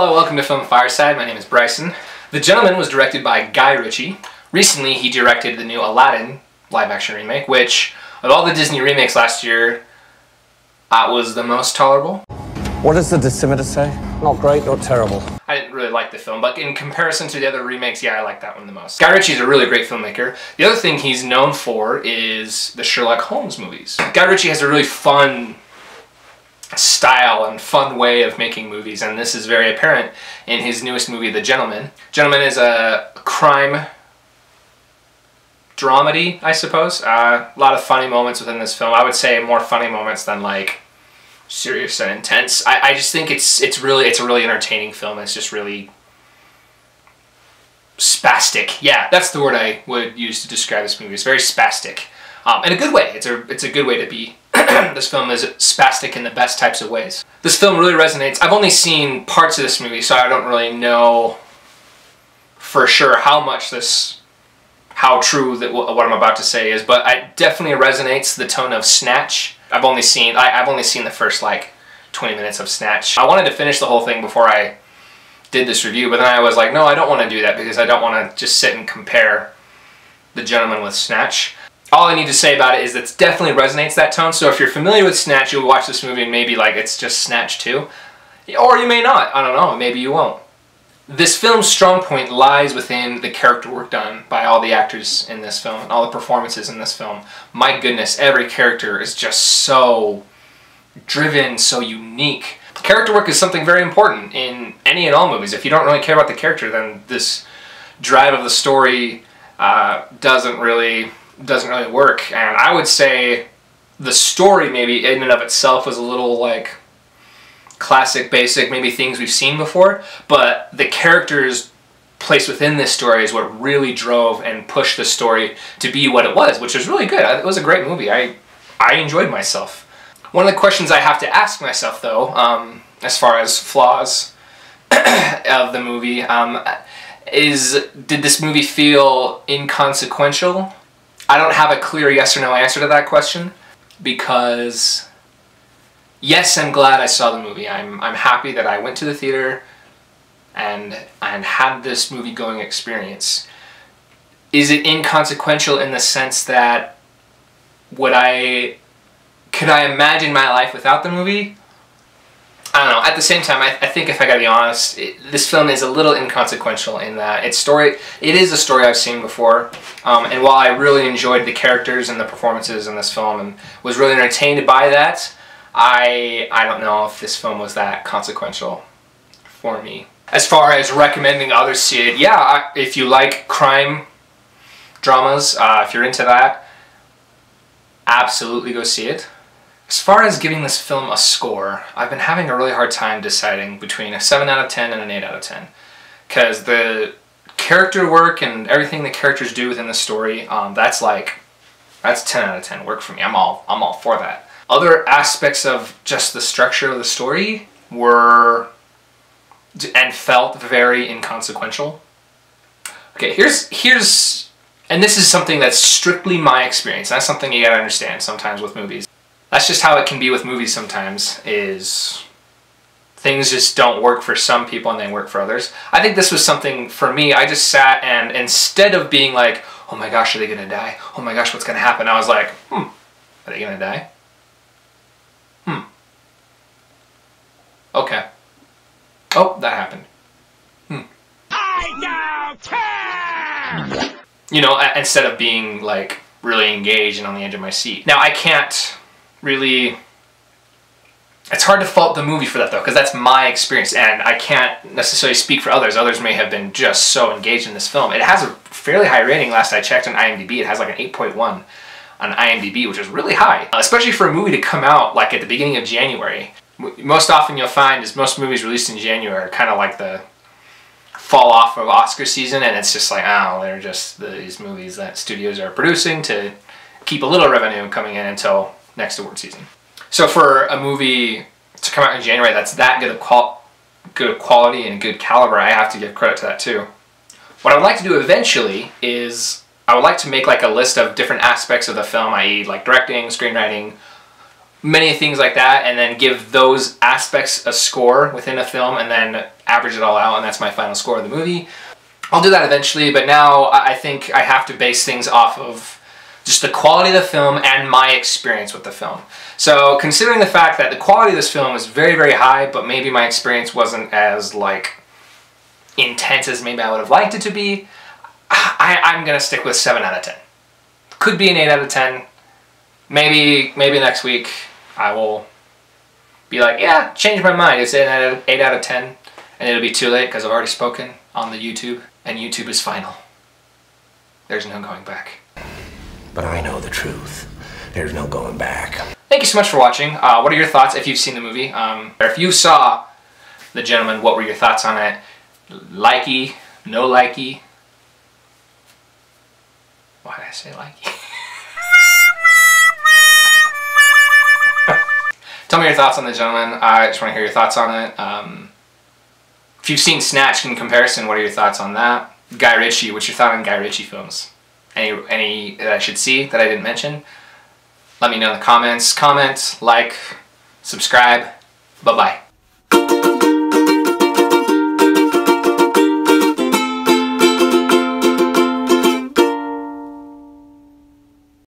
Hello, welcome to Film Fireside. My name is Bryson. The Gentleman was directed by Guy Ritchie. Recently, he directed the new Aladdin live-action remake, which, of all the Disney remakes last year, was the most tolerable. What does the decimeter say? Not great, not terrible. I didn't really like the film, but in comparison to the other remakes, yeah, I like that one the most. Guy Ritchie is a really great filmmaker. The other thing he's known for is the Sherlock Holmes movies. Guy Ritchie has a really fun style and fun way of making movies, and this is very apparent in his newest movie, The Gentleman. Gentleman is a crime dramedy, I suppose. A lot of funny moments within this film. I would say more funny moments than like serious and intense. I just think it's a really entertaining film. It's just really spastic. Yeah, that's the word I would use to describe this movie. It's very spastic. In a good way. It's a good way to be. This film is spastic in the best types of ways. This film really resonates. I've only seen parts of this movie, so I don't really know for sure how true that what I'm about to say is, but it definitely resonates the tone of Snatch. I've only seen the first like 20 minutes of Snatch. I wanted to finish the whole thing before I did this review, but then I was like, no, I don't want to do that because I don't want to just sit and compare The Gentleman with Snatch. All I need to say about it is that it definitely resonates that tone, so if you're familiar with Snatch, you'll watch this movie and maybe like it's just Snatch 2. Or you may not, I don't know, maybe you won't. This film's strong point lies within the character work done by all the actors in this film and all the performances in this film. My goodness, every character is just so driven, so unique. Character work is something very important in any and all movies. If you don't really care about the character, then this drive of the story doesn't really work. And I would say the story maybe in and of itself was a little like classic, basic, maybe things we've seen before, but the characters placed within this story is what really drove and pushed the story to be what it was, which was really good. It was a great movie. I enjoyed myself. One of the questions I have to ask myself though, as far as flaws of the movie, is did this movie feel inconsequential? I don't have a clear yes or no answer to that question, because yes, I'm glad I saw the movie. I'm happy that I went to the theater and had this movie-going experience. Is it inconsequential in the sense that could I imagine my life without the movie? I don't know. At the same time, I think if I gotta be honest, this film is a little inconsequential in that it is a story I've seen before. And while I really enjoyed the characters and the performances in this film and was really entertained by that, I don't know if this film was that consequential for me. As far as recommending others see it, yeah, if you like crime dramas, if you're into that, absolutely go see it. As far as giving this film a score, I've been having a really hard time deciding between a 7 out of 10 and an 8 out of 10. Because the character work and everything the characters do within the story, that's 10 out of 10 work for me. I'm all for that. Other aspects of just the structure of the story were and felt very inconsequential. Okay, here's and this is something that's strictly my experience. That's something you gotta understand sometimes with movies. That's just how it can be with movies sometimes, is things just don't work for some people and they work for others. I think this was something for me. I just sat and instead of being like, oh my gosh, are they gonna die? Oh my gosh, what's gonna happen? I was like, are they gonna die? Okay. Oh, that happened. I don't care! You know, instead of being like really engaged and on the edge of my seat. Now I can't really, it's hard to fault the movie for that though, because that's my experience and I can't necessarily speak for others. Others may have been just so engaged in this film. It has a fairly high rating last I checked on IMDb. It has like an 8.1 on IMDb, which is really high, especially for a movie to come out like at the beginning of January. Most often you'll find is most movies released in January are kind of like the fall off of Oscar season, and it's just like, oh, they're just these movies that studios are producing to keep a little revenue coming in until next award season. So for a movie to come out in January that's that good of quality and good caliber, I have to give credit to that too. What I would like to do eventually is I would like to make like a list of different aspects of the film, i.e. like directing, screenwriting, many things like that, and then give those aspects a score within a film, and then average it all out, and that's my final score of the movie. I'll do that eventually, but now I think I have to base things off of just the quality of the film and my experience with the film. So considering the fact that the quality of this film is very, very high, but maybe my experience wasn't as like intense as maybe I would have liked it to be, I'm gonna stick with 7 out of 10. Could be an 8 out of 10. Maybe next week I will be like, yeah, change my mind. It's an 8 out of 10, and it'll be too late because I've already spoken on the YouTube, and YouTube is final. There's no going back. But I know the truth. There's no going back. Thank you so much for watching. What are your thoughts if you've seen the movie? Or if you saw The Gentleman, what were your thoughts on it? Likey, no likey? Why did I say likey? Tell me your thoughts on The Gentleman. I just want to hear your thoughts on it. If you've seen Snatch in comparison, what are your thoughts on that? Guy Ritchie, what's your thought on Guy Ritchie films? Any that I should see that I didn't mention? Let me know in the comments. Comment, like, subscribe. Bye-bye.